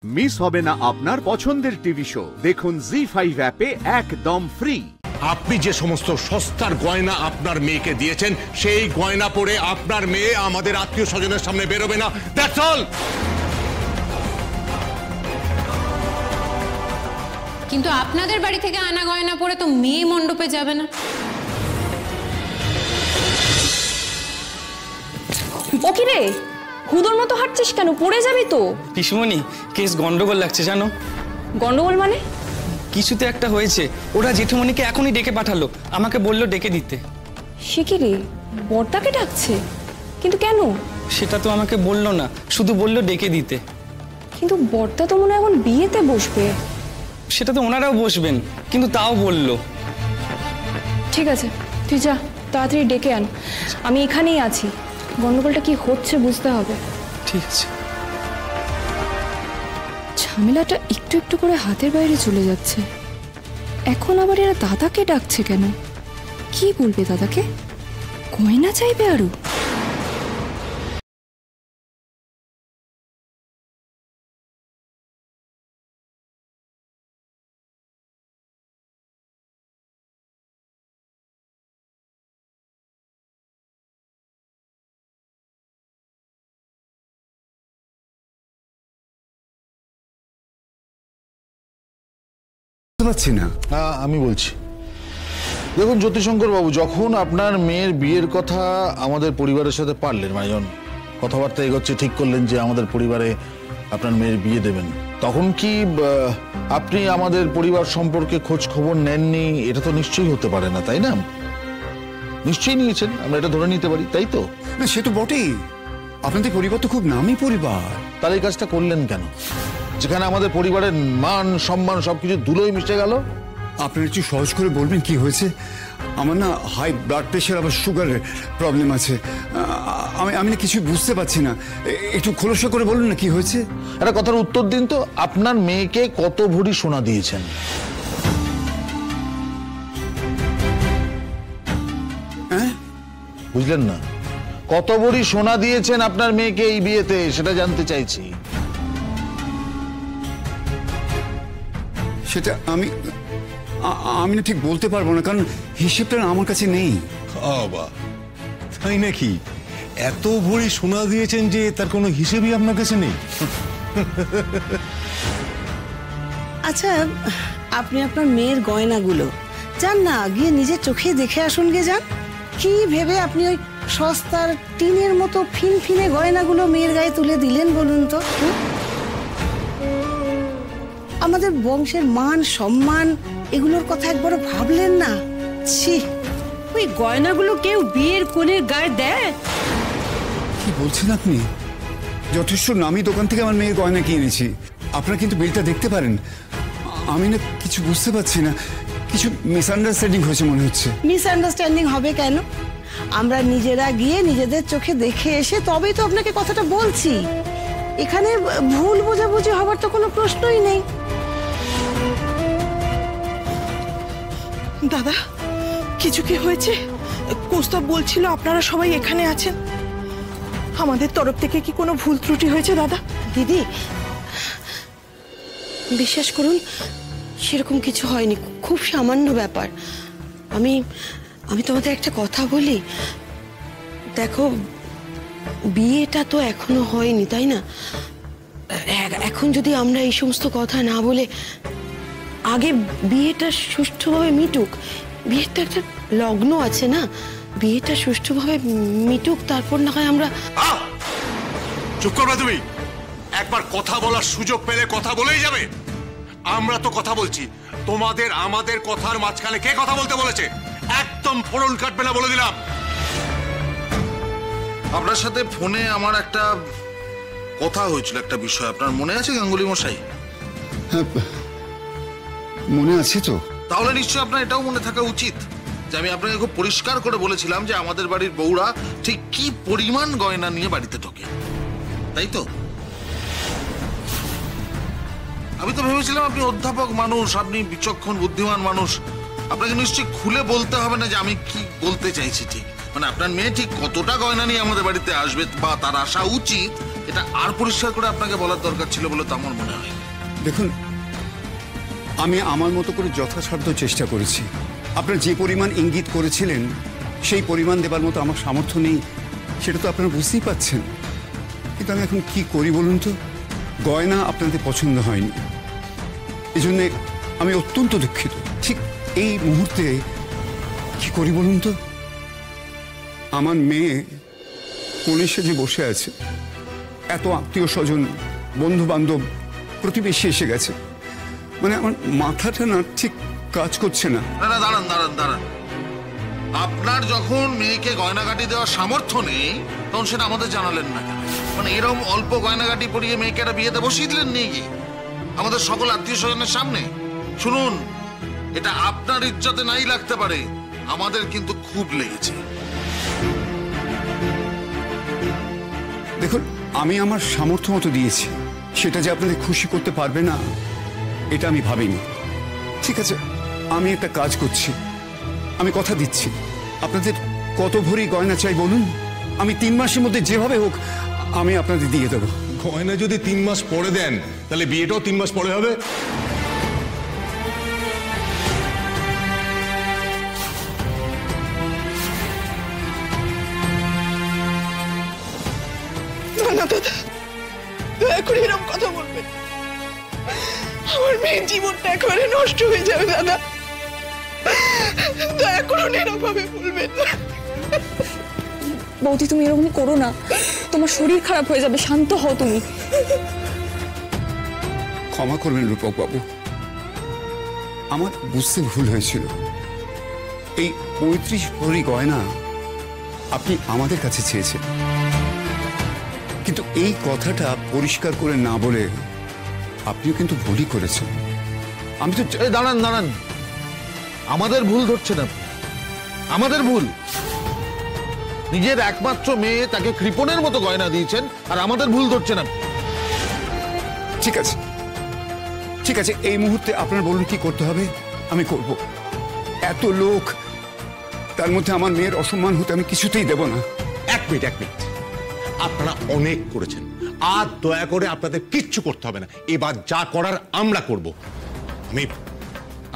Miss হবে না আপনার পছন্দের টিভি শো। দেখুন জি5 অ্যাপে একদম ফ্রি। আপনি যে সমস্ত সস্তার গয়না আপনার মেয়েকে দিয়েছেন, সেই গয়না পরে আপনার মেয়ে আমাদের আত্মীয় স্বজনের সামনে বেরোবে না। That's all. কিন্তু আপনাদের বাড়ি থেকে আনা গয়না পরে তো মেয়ে মণ্ডপে যাবে না। ওকে রে, হুদোর মতো হাঁটছিস কেন? পড়ে যাবি তো। পিসমণি, কেস গন্ডগোল লাগছে জানো। গন্ডগোল মানে? কিছুতে একটা হয়েছে। ওরা জেঠুমণিকে এখনই ডেকে পাঠালো, আমাকে বললো ডেকে দিতে। সে কি রে, বড়দাকে ডাকছে? কিন্তু কেন? সেটা তো আমাকে বললো না, শুধু বললো ডেকে দিতে। কিন্তু বড়দা তো মনে হয় এখন বিয়েতে বসবে। সেটা তো ওনারাও বসবেন, কিন্তু তাও বললো। ঠিক আছে, তুই যা, তাড়াতাড়ি ডেকে আন। আমি এখানেই আছি, গন্ডগোলটা কি হচ্ছে বুঝতে হবে। ঠিক আছে। ঝামেলাটা একটু একটু করে হাতের বাইরে চলে যাচ্ছে। এখন আবার এরা দাদাকে ডাকছে কেন? কি বলবে দাদাকে? গয়না চাইবে আরো? পাচ্ছি না। আমি বলছি, দেখুন জ্যোতিশঙ্কর বাবু, যখন আপনার মেয়ের বিয়ের কথা আমাদের পরিবারের সাথে পারলেন, মানে যখন কথাবার্তা এগোচ্ছে, ঠিক করলেন যে আমাদের পরিবারে আপনার মেয়ের বিয়ে দেবেন, তখন কি আপনি আমাদের পরিবার সম্পর্কে খোঁজ খবর নেননি? এটা তো নিশ্চয়ই হতে পারে না, তাই না? নিশ্চয়ই নিয়েছেন, আমরা এটা ধরে নিতে পারি, তাই তো? না, সে তো বটেই। আপনাদের পরিবার তো খুব নামী পরিবার। তাহলে এই কাজটা করলেন কেন, যেখানে আমাদের পরিবারের মান সম্মান সবকিছু ধুলোয় মিশে গেল? আপনারা একটু সহজ করে বলবেন কি হয়েছে? আমার না হাই ব্লাড প্রেশার, আবার সুগারের প্রবলেম আছে। আমি না কিছু বুঝতে পারছি না। একটু খোলসা করে বলুন না কি হয়েছে। একটা কথার উত্তর দিন তো, আপনার মেয়েকে কত ভরি সোনা দিয়েছেন? হ্যাঁ, বুঝলেন না? কত ভরি সোনা দিয়েছেন আপনার মেয়েকে এই বিয়েতে, সেটা জানতে চাইছি। সেটা আমি না ঠিক বলতে পারবো না, কারণ হিসেবটা আমার কাছে নেই। তাই নাকি? এত ভরি সোনা দিয়েছেন যে তার কোনো হিসেবই আপনার কাছে নেই? আচ্ছা, আপনি আপনার মেয়ের গয়নাগুলো যান না, গিয়ে নিজের চোখে দেখে আসুন গে, যান। কি ভেবে আপনি ওই সস্তার টিনের মতো ফিনফিনে গয়নাগুলো মেয়ের গায়ে তুলে দিলেন বলুন তো? আমাদের বংশের মান সম্মান এগুলোর কথা একবারও ভাবলেন না? ছি, ওই গয়নাগুলো কেউ বিয়ের কোণের গায়ে দেয়? কি বলছেন আপনি? যথেষ্ট নামী দোকান থেকে আমার মেয়ের গয়না কিনেছি। আপনারা কিন্তু বিলটা দেখতে পারেন। আমি না কিছু বুঝতে পারছি না, কিছু মিসআন্ডারস্ট্যান্ডিং হয়েছে মনে হচ্ছে। মিসআন্ডারস্ট্যান্ডিং হবে কেন? আমরা নিজেরা গিয়ে নিজেদের চোখে দেখে এসে তবেই তো আপনাকে কথাটা বলছি। এখানে ভুল বোঝাবুঝি হবার তো কোনো প্রশ্নই নেই। দাদা, কিছু কি হয়েছে? কৌস্তব বলছিল আপনারা সবাই এখানে আছেন। আমাদের তরফ থেকে কি কোনো ভুল ত্রুটি হয়েছে দাদা? দিদি, বিশ্বাস করুন, সেরকম কিছু হয়নি, খুব সামান্য ব্যাপার। আমি তোমাদের একটা কথা বলি, দেখো, বিয়েটা তো এখনো হয়নি, তাই না? এখন যদি আমরা এই সমস্ত কথা না বলে আগে বিয়েটা সুষ্ঠুভাবে মিটুক, বিয়ের তো একটা লগ্ন আছে না, বিয়েটা সুষ্ঠুভাবে মিটুক, তারপর না হয় আমরা। চুপ করবে তুমি? একবার কথা বলার সুযোগ পেলে কথা বলেই যাবে। আমরা তো কথা বলছি, তোমাদের আমাদের কথার মাঝখানে কে কথা বলতে বলেছে? একদম ফোড়ন কাটবে না বলে দিলাম। আপনার সাথে ফোনে আমার একটা কথা হয়েছিল, একটা বিষয় আপনার মনে আছে গাঙ্গুলি মশাই? হ্যাঁ, মনে আছে তো। তাহলে নিশ্চয়ই আপনার এটাও মনে থাকা উচিত যে আমি আপনাকে খুব পরিষ্কার করে বলেছিলাম যে আমাদের বাড়ির বউরা ঠিক কি পরিমাণ গয়না নিয়ে বাড়িতে ঢোকে, তাই তো? আমি তো ভেবেছিলাম আপনি অধ্যাপক মানুষ, আপনি বিচক্ষণ বুদ্ধিমান মানুষ, আপনাকে নিশ্চয়ই খুলে বলতে হবে না যে আমি কি বলতে চাইছি। ঠিক মানে আপনার মেয়ে ঠিক কতটা গয়না নিয়ে আমাদের বাড়িতে আসবে বা তার আসা উচিত, এটা আর পরিষ্কার করে আপনাকে বলার দরকার ছিল বলে তো আমার মনে হয়। দেখুন, আমি আমার মতো করে যথাসাধ্য চেষ্টা করেছি। আপনারা যে পরিমাণ ইঙ্গিত করেছিলেন সেই পরিমাণ দেবার মতো আমার সামর্থ্য নেই, সেটা তো আপনারা বুঝতেই পাচ্ছেন। কিন্তু আমি এখন কি করি বলুন তো? গয়না আপনাদের পছন্দ হয়নি, এই জন্যে আমি অত্যন্ত দুঃখিত। ঠিক এই মুহূর্তে কি করি বলুন তো? আমার মেয়ে কোণে সেজে বসে আছে, এত আত্মীয় স্বজন, বন্ধু বান্ধব, প্রতিবেশী এসে গেছে, মানে আমার মাথাটা না ঠিক কাজ করছে না। না না, দাঁড়ান দাঁড়ান দাঁড়ান, আপনার যখন মেয়েকে গয়নাগাটি দেওয়ার সামর্থ্য নেই তখন সেটা আমাদের জানালেন না কেন? মানে এরকম অল্প গয়নাগাটি পরিয়ে মেয়েকে একটা বিয়েতে বসিয়ে দিলেন নিয়ে গিয়ে আমাদের সকল আত্মীয় স্বজনের সামনে। শুনুন, এটা আপনার ইজ্জতে নাই লাগতে পারে, আমাদের কিন্তু খুব লেগেছে। দেখুন, আমি আমার সামর্থ্য মতো দিয়েছি, সেটা যে আপনাদের খুশি করতে পারবে না এটা আমি ভাবিনি। ঠিক আছে, আমি একটা কাজ করছি, আমি কথা দিচ্ছি, আপনাদের কত ভরি গয়না চাই বলুন, আমি 3 মাসের মধ্যে যেভাবে হোক আমি আপনাদের দিয়ে দেবো। গয়না যদি 3 মাস পরে দেন তাহলে বিয়েটাও 3 মাস পরে হবে। না না দাদা, দয়া করে এরকম কথা বলবেন, আমার মেয়ের জীবনটা একেবারে নষ্ট হয়ে যাবে দাদা। দয়া করুন, এরকম ভাবে বলবেন না। বৌদি, তুমি এরকম করো না, তোমার শরীর খারাপ হয়ে যাবে, শান্ত হও তুমি। ক্ষমা করবেন রূপক বাবু, আমার বুঝতে ভুল হয়েছিল। এই 35 ভরি গয়না আপনি আমাদের কাছে চেয়েছেন, কিন্তু এই কথাটা পরিষ্কার করে না বলে আপনিও কিন্তু ভুলই করেছেন। আমি তো এই দাঁড়ান দাঁড়ান, আমাদের ভুল ধরছেন আপনি? আমাদের ভুল? নিজের একমাত্র মেয়ে, তাকে কৃপণের মতো গয়না দিয়েছেন আর আমাদের ভুল ধরছেন আপনি? ঠিক আছে, ঠিক আছে, এই মুহূর্তে আপনার বলুন কি করতে হবে, আমি করব। এত লোক, তার মধ্যে আমার মেয়ের অসম্মান হতে আমি কিছুতেই দেব না। এক মিনিট, আপনারা অনেক করেছেন, আর দয়া করে আপনাদের কিচ্ছু করতে হবে না। এবার যা করার আমরা করব।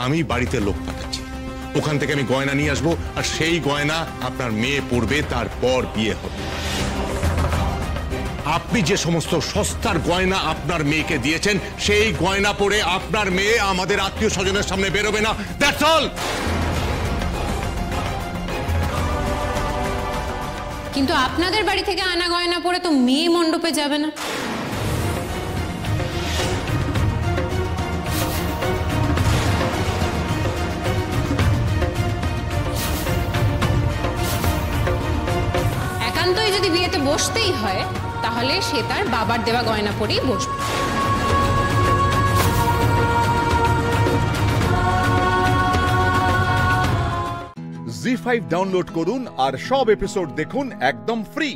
আমি বাড়িতে লোক পাঠাচ্ছি, ওখান থেকে আমি গয়না নিয়ে আসবো, আর সেই গয়না আপনার মেয়ে পরবে, তারপর বিয়ে হবে। আপনি যে সমস্ত সস্তার গয়না আপনার মেয়েকে দিয়েছেন সেই গয়না পরে আপনার মেয়ে আমাদের আত্মীয় স্বজনের সামনে বেরোবে না। That's all. কিন্তু আপনাদের বাড়ি থেকে আনা গয়না পরে তো মেয়ে মণ্ডপে যাবে না। একান্তই যদি বিয়েতে বসতেই হয় তাহলে সে তার বাবার দেওয়া গয়না পরেই বসবে। জি5 ডাউনলোড করুন আর সব এপিসোড দেখুন একদম ফ্রি।